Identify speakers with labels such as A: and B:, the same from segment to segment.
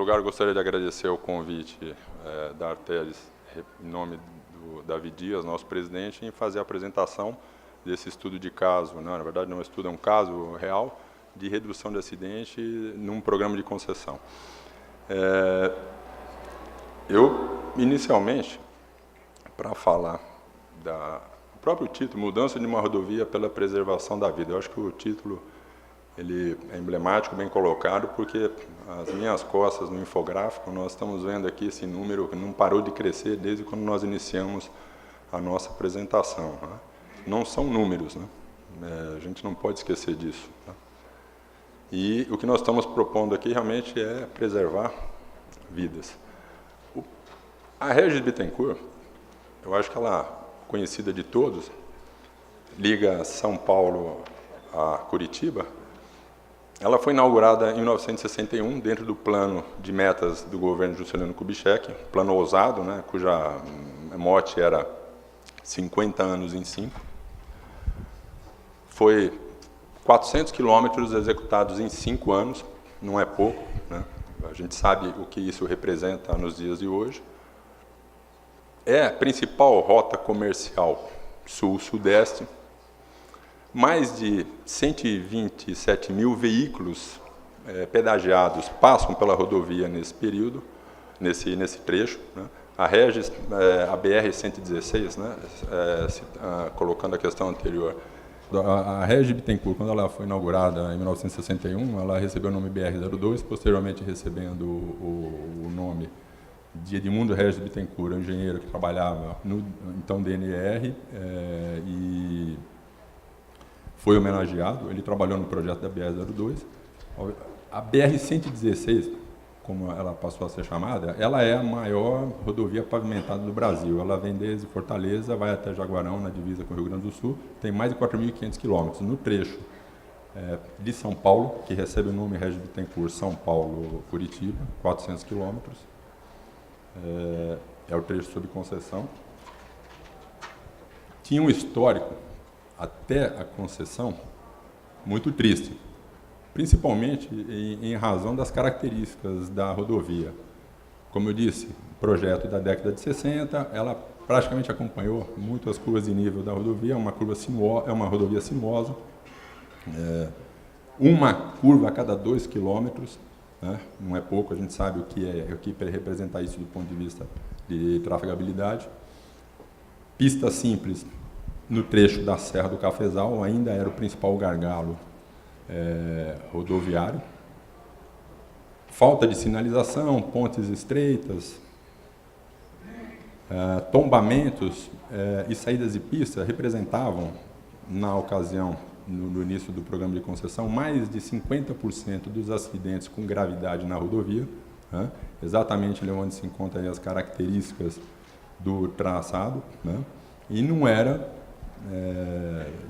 A: lugar, gostaria de agradecer o convite da Arteris, em nome do Davi Dias, nosso presidente, em fazer a apresentação desse estudo de caso, não, na verdade não é um estudo, é um caso real, de redução de acidente num programa de concessão. Eu, inicialmente, para falar do próprio título, Mudança de uma rodovia pela preservação da vida, eu acho que o título ele é emblemático, bem colocado, porque as minhas costas no infográfico, nós estamos vendo aqui esse número que não parou de crescer desde quando nós iniciamos a nossa apresentação, né? Não são números, né? A gente não pode esquecer disso, né? E o que nós estamos propondo aqui realmente é preservar vidas. A Regis Bittencourt, eu acho que ela, conhecida de todos, liga São Paulo a Curitiba. Ela foi inaugurada em 1961, dentro do plano de metas do governo Juscelino Kubitschek, plano ousado, né, cuja mote era 50 anos em 5. Foi 400 quilômetros executados em 5 anos, não é pouco, né? A gente sabe o que isso representa nos dias de hoje. É a principal rota comercial sul-sudeste. Mais de 127 mil veículos pedagiados passam pela rodovia nesse período, nesse trecho, né? A Regis, a BR-116, né? Colocando a questão anterior, a Regis Bittencourt, quando ela foi inaugurada em 1961, ela recebeu o nome BR-02, posteriormente recebendo o nome de Edmundo Regis Bittencourt, um engenheiro que trabalhava no então DNR, e foi homenageado. Ele trabalhou no projeto da BR-02. A BR-116, como ela passou a ser chamada, ela é a maior rodovia pavimentada do Brasil. Ela vem desde Fortaleza, vai até Jaguarão, na divisa com o Rio Grande do Sul, tem mais de 4.500 quilômetros. No trecho de São Paulo, que recebe o nome Regis Bittencourt, São Paulo-Curitiba, 400 quilômetros, é o trecho sob concessão. Tinha um histórico, até a concessão, muito triste, principalmente em razão das características da rodovia. Como eu disse, projeto da década de 60, ela praticamente acompanhou muito as curvas de nível da rodovia, é uma rodovia sinuosa, uma curva a cada 2 quilômetros, né? Não é pouco, a gente sabe o que representa isso do ponto de vista de trafegabilidade. Pista simples, no trecho da Serra do Cafezal, ainda era o principal gargalo rodoviário. Falta de sinalização, pontes estreitas, tombamentos e saídas de pista representavam, na ocasião, no início do programa de concessão, mais de 50% dos acidentes com gravidade na rodovia, né? Exatamente onde se encontram aí as características do traçado, né? E não era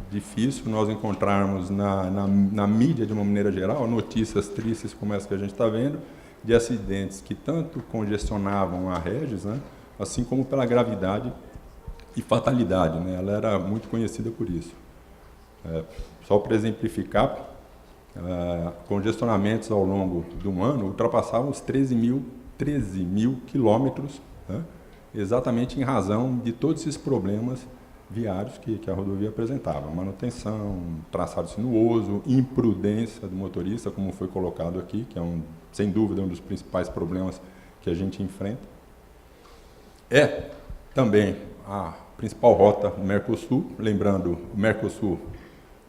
A: difícil nós encontrarmos na mídia, de uma maneira geral, notícias tristes como essa que a gente está vendo, de acidentes que tanto congestionavam a Regis, né, assim como pela gravidade e fatalidade, né? Ela era muito conhecida por isso. Só para exemplificar, congestionamentos ao longo de um ano ultrapassavam os 13 mil quilômetros, né, exatamente em razão de todos esses problemas viários que a rodovia apresentava. Manutenção, traçado sinuoso, imprudência do motorista, como foi colocado aqui, que é, sem dúvida, um dos principais problemas que a gente enfrenta. É também a principal rota do Mercosul, lembrando, o Mercosul,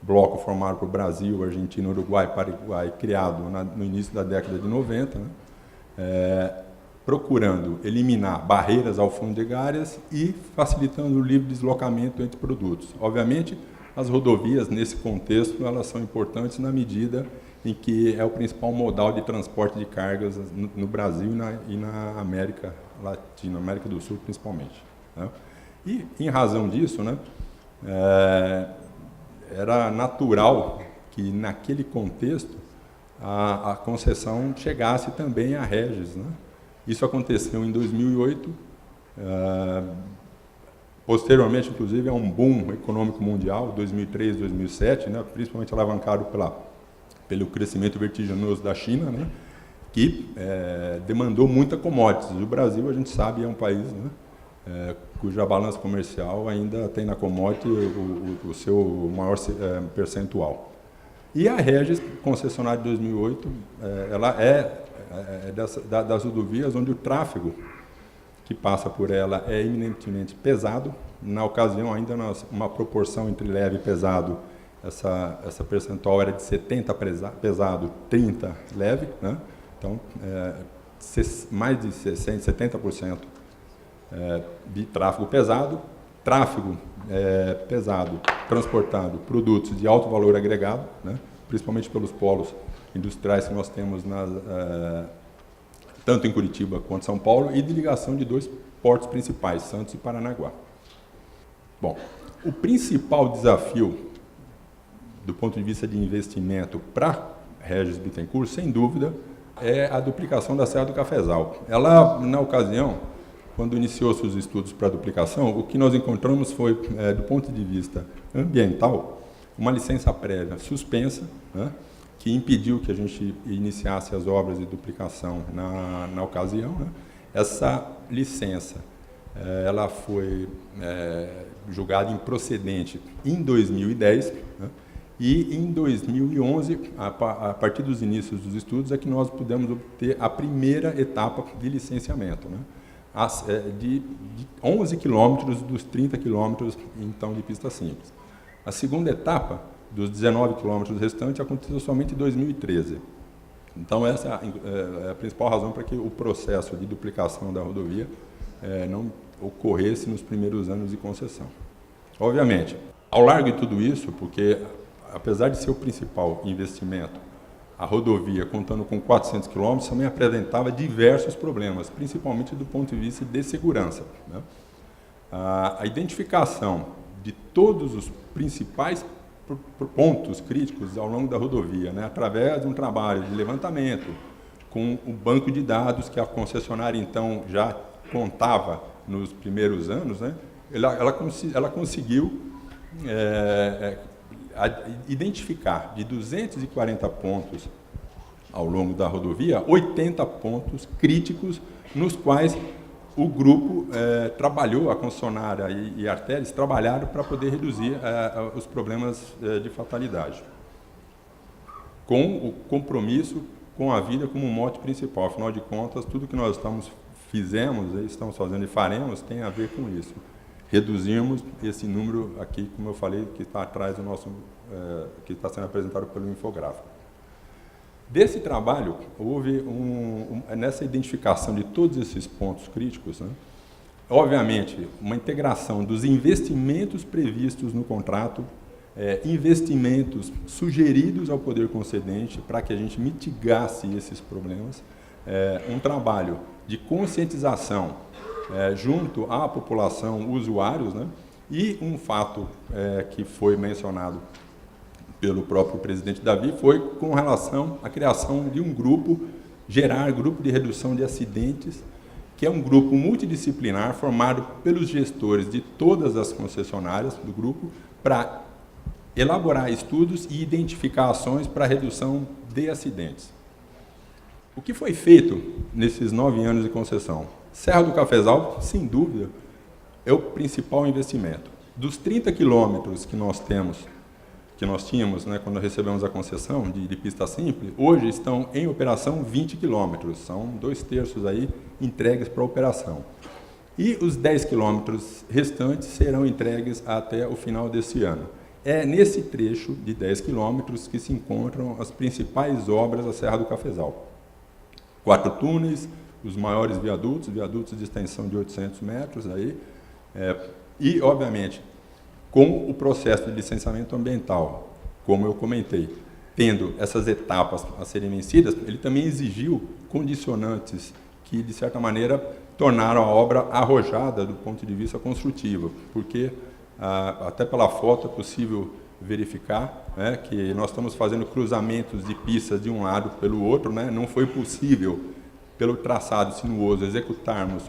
A: bloco formado por Brasil, Argentina, Uruguai, Paraguai, criado no início da década de 90, né? Procurando eliminar barreiras alfandegárias e facilitando o livre deslocamento entre produtos. Obviamente, as rodovias, nesse contexto, elas são importantes na medida em que é o principal modal de transporte de cargas no Brasil e na América Latina, América do Sul principalmente, né? E, em razão disso, né, era natural que, naquele contexto, a concessão chegasse também à Regis, né? Isso aconteceu em 2008, posteriormente, inclusive, a um boom econômico mundial, 2003, 2007, né, principalmente alavancado pelo crescimento vertiginoso da China, né, que demandou muita commodities. O Brasil, a gente sabe, é um país, né, cuja balança comercial ainda tem na commodity o seu maior percentual. E a Regis, concessionária de 2008, ela das rodovias onde o tráfego que passa por ela é eminentemente pesado. Na ocasião, ainda uma proporção entre leve e pesado, essa percentual era de 70 pesado, 30 leve, né? Então, mais de 70% de tráfego pesado. Tráfego pesado transportado produtos de alto valor agregado, né? Principalmente pelos polos industriais que nós temos tanto em Curitiba quanto em São Paulo, e de ligação de dois portos principais, Santos e Paranaguá. Bom, o principal desafio do ponto de vista de investimento para Regis Bittencourt, sem dúvida, é a duplicação da Serra do Cafezal. Ela, na ocasião, quando iniciou seus estudos para a duplicação, o que nós encontramos foi, do ponto de vista ambiental, uma licença prévia suspensa, né, que impediu que a gente iniciasse as obras de duplicação na ocasião, né. Essa licença ela foi julgada improcedente em 2010, né, e em 2011, a partir dos inícios dos estudos, é que nós pudemos obter a primeira etapa de licenciamento, né, de 11 quilômetros dos 30 quilômetros, então, de pista simples. A segunda etapa, dos 19 quilômetros restantes, aconteceu somente em 2013. Então, essa é a principal razão para que o processo de duplicação da rodovia não ocorresse nos primeiros anos de concessão. Obviamente, ao largo de tudo isso, porque, apesar de ser o principal investimento, a rodovia, contando com 400 quilômetros, também apresentava diversos problemas, principalmente do ponto de vista de segurança, né? A identificação de todos os principais pontos críticos ao longo da rodovia, né, através de um trabalho de levantamento, com o banco de dados que a concessionária, então, já contava nos primeiros anos, né, ela conseguiu identificar de 240 pontos ao longo da rodovia, 80 pontos críticos nos quais o grupo trabalhou, a concessionária e a Arteris trabalharam para poder reduzir os problemas de fatalidade, com o compromisso com a vida como mote principal. Afinal de contas, tudo que nós estamos fazendo e faremos tem a ver com isso. Reduzirmos esse número aqui, como eu falei, que está atrás do nosso, que está sendo apresentado pelo infográfico. Desse trabalho, houve nessa identificação de todos esses pontos críticos, né, obviamente, uma integração dos investimentos previstos no contrato, investimentos sugeridos ao poder concedente para que a gente mitigasse esses problemas, um trabalho de conscientização junto à população, usuários, né, e um fato que foi mencionado pelo próprio presidente Davi foi com relação à criação de um grupo, grupo de redução de acidentes, que é um grupo multidisciplinar formado pelos gestores de todas as concessionárias do grupo para elaborar estudos e identificar ações para a redução de acidentes. O que foi feito nesses 9 anos de concessão? Serra do Cafezal, sem dúvida, é o principal investimento. Dos 30 quilômetros que nós tínhamos, né, quando recebemos a concessão de pista simples, hoje estão em operação 20 quilômetros, são 2/3 aí entregues para a operação. E os 10 quilômetros restantes serão entregues até o final desse ano. É nesse trecho de 10 quilômetros que se encontram as principais obras da Serra do Cafezal. 4 túneis, os maiores viadutos de extensão de 800 metros, aí, e, obviamente, com o processo de licenciamento ambiental, como eu comentei, tendo essas etapas a serem vencidas, ele também exigiu condicionantes que, de certa maneira, tornaram a obra arrojada do ponto de vista construtivo, porque, até pela foto, é possível verificar, né, que nós estamos fazendo cruzamentos de pistas de um lado pelo outro, né, não foi possível, pelo traçado sinuoso, executarmos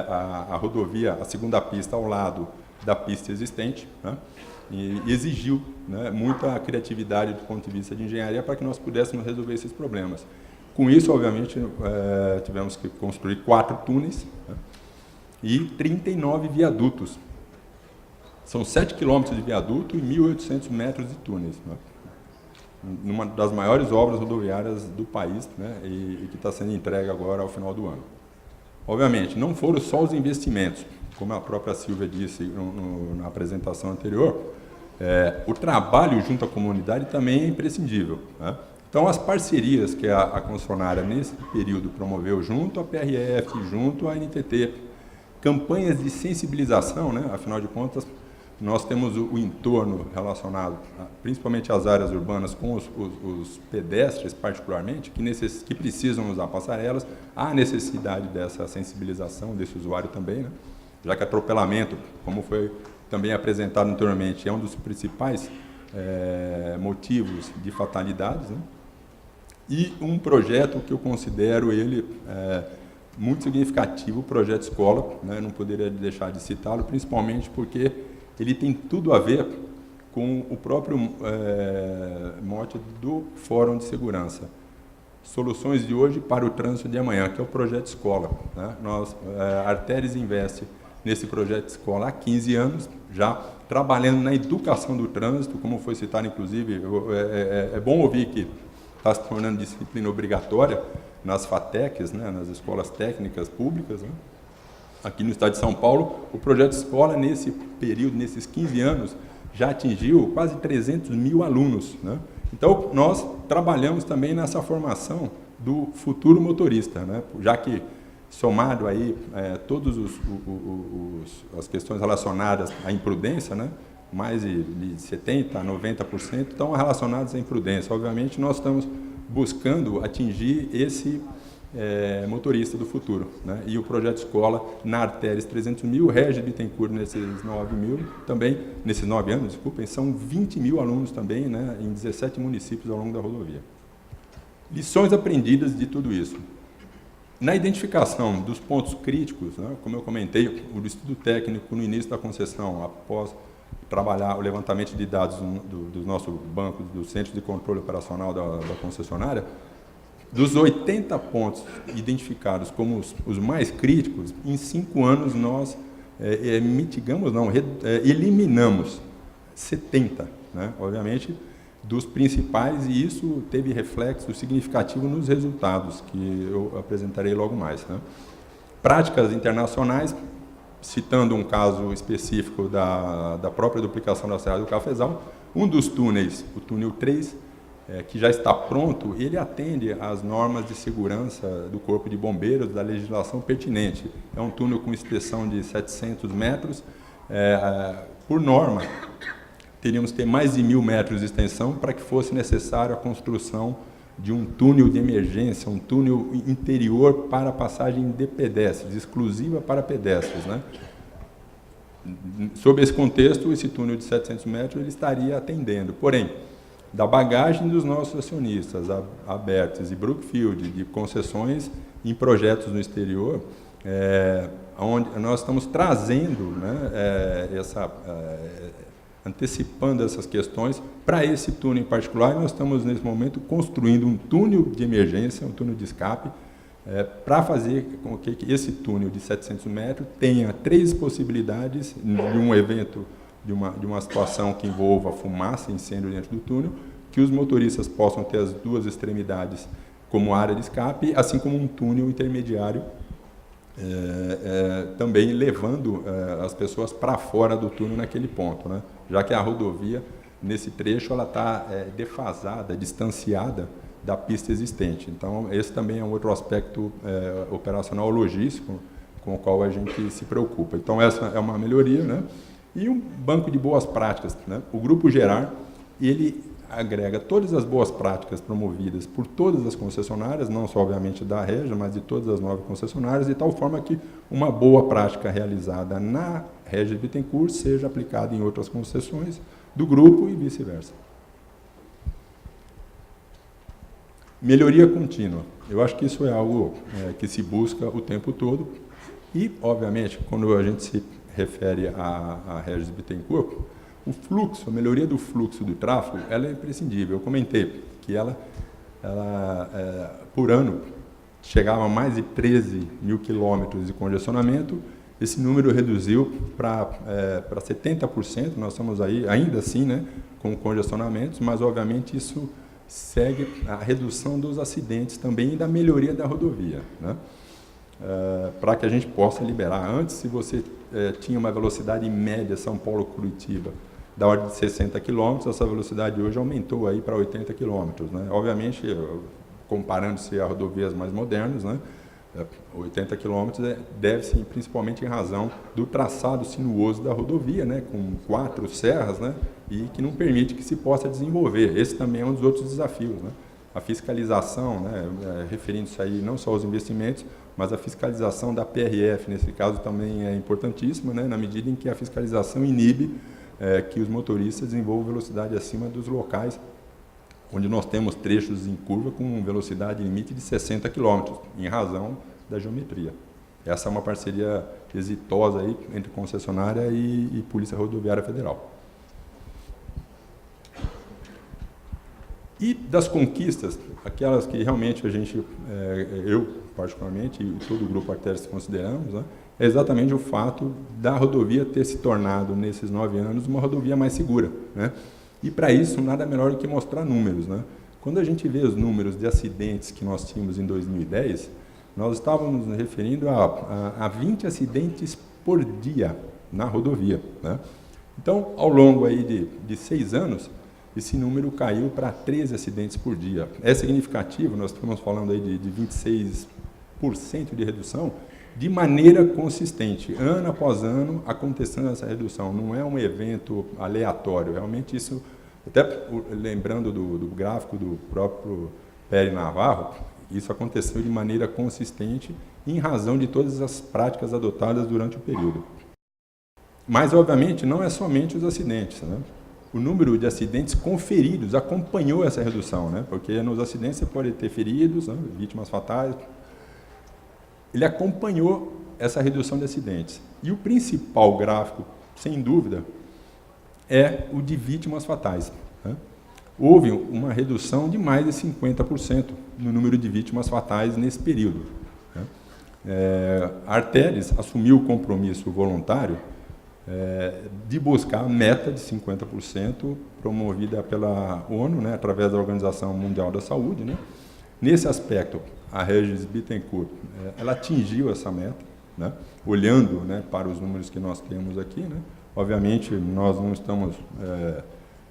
A: a rodovia, a segunda pista, ao lado da pista existente, né, e exigiu, né, muita criatividade do ponto de vista de engenharia para que nós pudéssemos resolver esses problemas. Com isso, obviamente, tivemos que construir 4 túneis, né, e 39 viadutos. São 7 quilômetros de viaduto e 1.800 metros de túneis, né, numa das maiores obras rodoviárias do país, né, e que está sendo entregue agora ao final do ano. Obviamente, não foram só os investimentos, como a própria Silvia disse na apresentação anterior, o trabalho junto à comunidade também é imprescindível, né? Então, as parcerias que a concessionária, nesse período, promoveu junto à PRF, junto à NTT, campanhas de sensibilização, né? Afinal de contas, nós temos o entorno relacionado, principalmente às áreas urbanas, com os pedestres, particularmente, que precisam usar passarelas. Há necessidade dessa sensibilização desse usuário também, né? Já que atropelamento, como foi também apresentado anteriormente, é um dos principais motivos de fatalidades, né? E um projeto que eu considero ele muito significativo, o projeto escola, né? Não poderia deixar de citá-lo, principalmente porque ele tem tudo a ver com o próprio mote do Fórum de Segurança. Soluções de hoje para o trânsito de amanhã, que é o projeto escola, né? A Arteris investe nesse projeto escola há 15 anos, já trabalhando na educação do trânsito, como foi citado, inclusive, é bom ouvir que está se tornando disciplina obrigatória nas FATECs, né, nas escolas técnicas públicas, né? Aqui no estado de São Paulo, o projeto escola, nesse período, nesses 15 anos, já atingiu quase 300 mil alunos, né? Então, nós trabalhamos também nessa formação do futuro motorista, né? Já que, somado aí todas as questões relacionadas à imprudência, né? Mais de 70% a 90% estão relacionadas à imprudência. Obviamente, nós estamos buscando atingir esse motorista do futuro, né? E o projeto escola na Arteris 300 mil, Regis Bittencourt nesses 9 mil, também nesses 9 anos, desculpem, são 20 mil alunos também, né, em 17 municípios ao longo da rodovia. Lições aprendidas de tudo isso. Na identificação dos pontos críticos, né, como eu comentei, o estudo técnico no início da concessão, após trabalhar o levantamento de dados dos nossos bancos, do Centro de Controle Operacional da concessionária, dos 80 pontos identificados como os mais críticos, em 5 anos nós eliminamos 70, né? Obviamente, dos principais, e isso teve reflexo significativo nos resultados, que eu apresentarei logo mais, né? Práticas internacionais, citando um caso específico da própria duplicação da Serra do Cafezal, um dos túneis, o túnel 3, que já está pronto, ele atende às normas de segurança do Corpo de Bombeiros, da legislação pertinente. É um túnel com extensão de 700 metros. Por norma, teríamos que ter mais de 1.000 metros de extensão para que fosse necessário a construção de um túnel de emergência, um túnel interior para passagem de pedestres, exclusiva para pedestres, né? Sob esse contexto, esse túnel de 700 metros ele estaria atendendo. Porém, da bagagem dos nossos acionistas, a Abertis e Brookfield, de concessões em projetos no exterior, onde nós estamos trazendo, né, antecipando essas questões para esse túnel em particular. Nós estamos, nesse momento, construindo um túnel de emergência, um túnel de escape, para fazer com que esse túnel de 700 metros tenha 3 possibilidades de um evento, de uma situação que envolva fumaça, incêndio dentro do túnel, que os motoristas possam ter as 2 extremidades como área de escape, assim como um túnel intermediário, também levando as pessoas para fora do túnel naquele ponto, né? Já que a rodovia, nesse trecho, ela está defasada, distanciada da pista existente. Então, esse também é um outro aspecto operacional logístico com o qual a gente se preocupa. Então, essa é uma melhoria, né? E um banco de boas práticas, né? O Grupo Gerar, ele agrega todas as boas práticas promovidas por todas as concessionárias, não só, obviamente, da Regia, mas de todas as 9 concessionárias, de tal forma que uma boa prática realizada na Regia Bittencourt seja aplicada em outras concessões do grupo e vice-versa. Melhoria contínua. Eu acho que isso é algo que se busca o tempo todo e, obviamente, quando a gente se refere à Regis Bittencourt, o fluxo, a melhoria do fluxo do tráfego, ela é imprescindível. Eu comentei que ela por ano, chegava a mais de 13 mil quilômetros de congestionamento. Esse número reduziu para 70%, nós estamos aí, ainda assim, né, com congestionamentos, mas, obviamente, isso segue a redução dos acidentes também e da melhoria da rodovia, né? Para que a gente possa liberar. Antes, se você tinha uma velocidade média São Paulo-Curitiba da ordem de 60 km, essa velocidade hoje aumentou aí para 80 km, né? Obviamente, comparando-se a rodovias mais modernas, né, 80 km deve-se principalmente em razão do traçado sinuoso da rodovia, né, com 4 serras, né, e que não permite que se possa desenvolver. Esse também é um dos outros desafios, né? A fiscalização, né, referindo-se aí não só aos investimentos, mas a fiscalização da PRF, nesse caso, também é importantíssima, né, na medida em que a fiscalização inibe que os motoristas desenvolvam velocidade acima dos locais onde nós temos trechos em curva com velocidade limite de 60 km, em razão da geometria. Essa é uma parceria exitosa aí entre concessionária e Polícia Rodoviária Federal. E das conquistas, aquelas que realmente a gente, eu particularmente e todo o Grupo Artérias consideramos, né, é exatamente o fato da rodovia ter se tornado, nesses 9 anos, uma rodovia mais segura, né? E para isso, nada melhor do que mostrar números, né? Quando a gente vê os números de acidentes que nós tínhamos em 2010, nós estávamos nos referindo a 20 acidentes por dia na rodovia, né? Então, ao longo aí de 6 anos, esse número caiu para 13 acidentes por dia. É significativo, nós estamos falando aí de 26% de redução, de maneira consistente, ano após ano, acontecendo essa redução. Não é um evento aleatório, realmente isso, até lembrando do gráfico do próprio Pérez Navarro, isso aconteceu de maneira consistente em razão de todas as práticas adotadas durante o período. Mas, obviamente, não é somente os acidentes, né? O número de acidentes conferidos acompanhou essa redução, né? Porque nos acidentes você pode ter feridos, né? Vítimas fatais. Ele acompanhou essa redução de acidentes. E o principal gráfico, sem dúvida, é o de vítimas fatais, né? Houve uma redução de mais de 50% no número de vítimas fatais nesse período, né? A Artérias assumiu o compromisso voluntário de buscar a meta de 50% promovida pela ONU, né, através da Organização Mundial da Saúde, né? Nesse aspecto, a Regis Bittencourt, ela atingiu essa meta, né, olhando, né, para os números que nós temos aqui, né? Obviamente, nós não estamos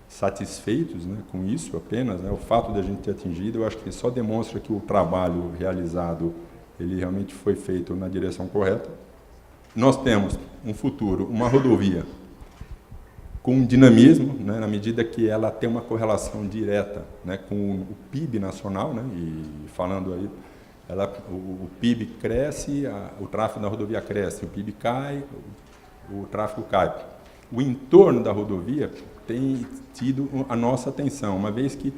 A: satisfeitos, né, com isso apenas, né? O fato de a gente ter atingido, eu acho que só demonstra que o trabalho realizado, ele realmente foi feito na direção correta. Nós temos um futuro, uma rodovia com dinamismo, né, na medida que ela tem uma correlação direta, né, com o PIB nacional, né, e falando aí, o PIB cresce, o tráfego da rodovia cresce, o PIB cai, o tráfego cai. O entorno da rodovia tem tido a nossa atenção, uma vez que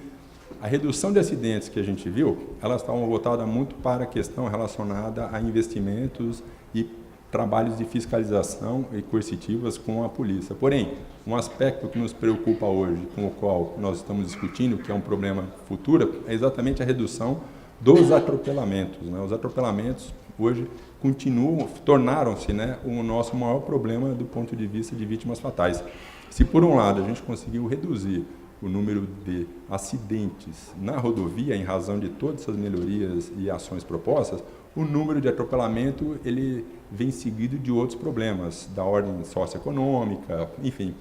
A: a redução de acidentes que a gente viu, elas estavam voltadas muito para a questão relacionada a investimentos e trabalhos de fiscalização e coercitivas com a polícia. Porém, um aspecto que nos preocupa hoje, com o qual nós estamos discutindo, que é um problema futuro, é exatamente a redução dos atropelamentos, né? Os atropelamentos hoje tornaram-se, né, o nosso maior problema do ponto de vista de vítimas fatais. Se por um lado a gente conseguiu reduzir o número de acidentes na rodovia em razão de todas essas melhorias e ações propostas, o número de atropelamento ele vem seguido de outros problemas da ordem socioeconômica, enfim,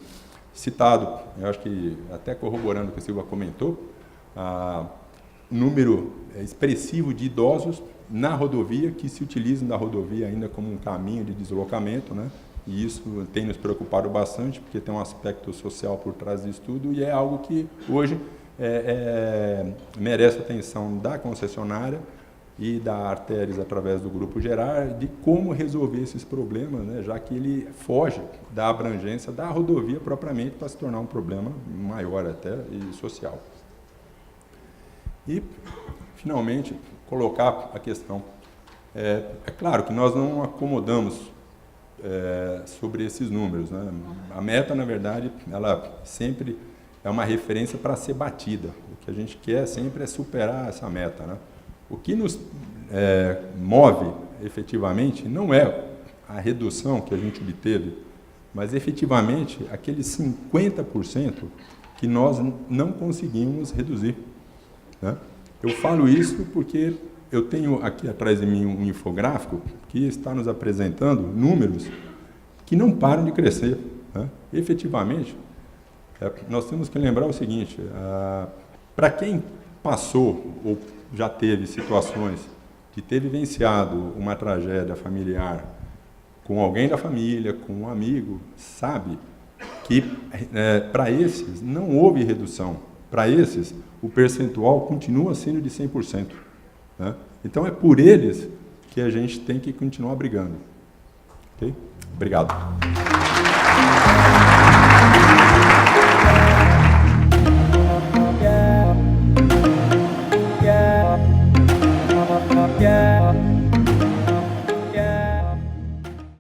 A: citado, eu acho que até corroborando o que o Silva comentou, número expressivo de idosos na rodovia, que se utilizam da rodovia ainda como um caminho de deslocamento, né? E isso tem nos preocupado bastante, porque tem um aspecto social por trás disso tudo, e é algo que hoje merece atenção da concessionária e da Artérias através do Grupo Gerard, de como resolver esses problemas, né? Já que ele foge da abrangência da rodovia propriamente para se tornar um problema maior até e social. E, finalmente, colocar a questão. É claro que nós não acomodamos sobre esses números, né? A meta, na verdade, ela sempre é uma referência para ser batida. O que a gente quer sempre é superar essa meta, né? O que nos move efetivamente não é a redução que a gente obteve, mas efetivamente aqueles 50% que nós não conseguimos reduzir, né? Eu falo isso porque eu tenho aqui atrás de mim um infográfico que está nos apresentando números que não param de crescer, né? Efetivamente, nós temos que lembrar o seguinte, para quem passou ou já teve situações de ter vivenciado uma tragédia familiar com alguém da família, com um amigo, sabe que para esses não houve redução. Para esses, o percentual continua sendo de 100%. Né? Então, é por eles que a gente tem que continuar brigando. Okay? Obrigado.